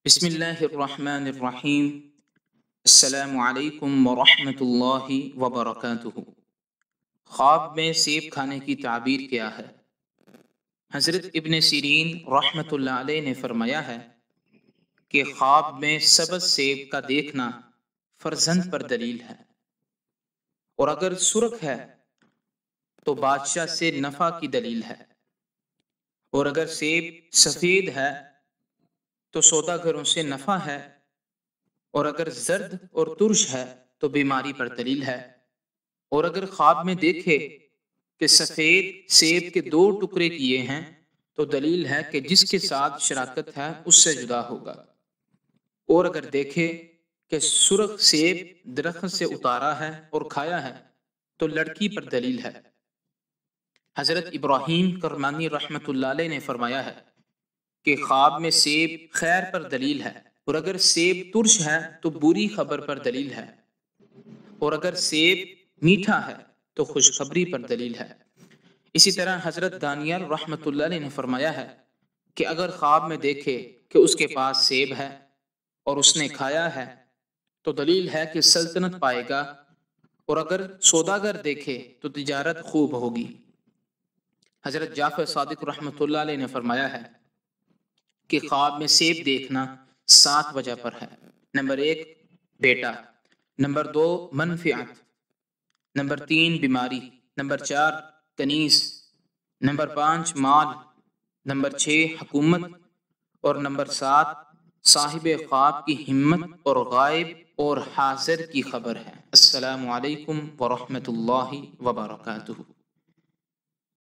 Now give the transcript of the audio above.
بسم اللہ الرحمن الرحیم۔ السلام علیکم ورحمۃ اللہ وبرکاتہ۔ خواب میں سیب کھانے کی تعبیر کیا ہے؟ حضرت ابن سیرین رحمۃ اللہ علیہ نے فرمایا ہے کہ خواب میں سبز سیب کا دیکھنا فرزند پر دلیل ہے، اور اگر سرخ ہے تو بادشاہ سے نفع کی دلیل ہے، اور اگر سیب سفید ہے تو سوداگروں سے نفع ہے، اور اگر زرد اور ترش ہے تو بیماری پر دلیل ہے، اور اگر خواب میں دیکھے کہ سفید سیب کے 2 ٹکڑے کیے ہیں تو دلیل ہے کہ جس کے ساتھ شراکت ہے اس سے جدا ہوگا، اور اگر دیکھے کہ سرخ سیب درخت سے اتارا ہے اور کھایا ہے تو لڑکی پر دلیل ہے۔ حضرت ابراہیم کرمانی رحمۃ اللہ علیہ نے فرمایا ہے کہ خواب میں سیب خیر پر دلیل ہے، اور اگر سیب ترش ہے تو بری خبر پر دلیل ہے، اور اگر سیب میٹھا ہے تو خوشخبری پر دلیل ہے۔ اسی طرح حضرت دانیال رحمۃ اللہ علیہ نے فرمایا ہے کہ اگر خواب میں دیکھے کہ اس کے پاس سیب ہے اور اس نے کھایا ہے تو دلیل ہے کہ سلطنت پائے گا، اور اگر سوداگر دیکھے تو تجارت خوب ہوگی۔ حضرت جعفر صادق رحمۃ اللہ علیہ نے فرمایا ہے کہ خواب میں سیب دیکھنا 7 وجہ پر ہے۔ نمبر 1 بیٹا، نمبر 2 منفعت، نمبر 3 بیماری، نمبر 4 کنیز، نمبر 5 مال، نمبر 6 حکومت، اور نمبر 7 صاحب خواب کی ہمت اور غائب اور حاضر کی خبر ہے۔ السلام علیکم ورحمۃ اللہ وبرکاتہ۔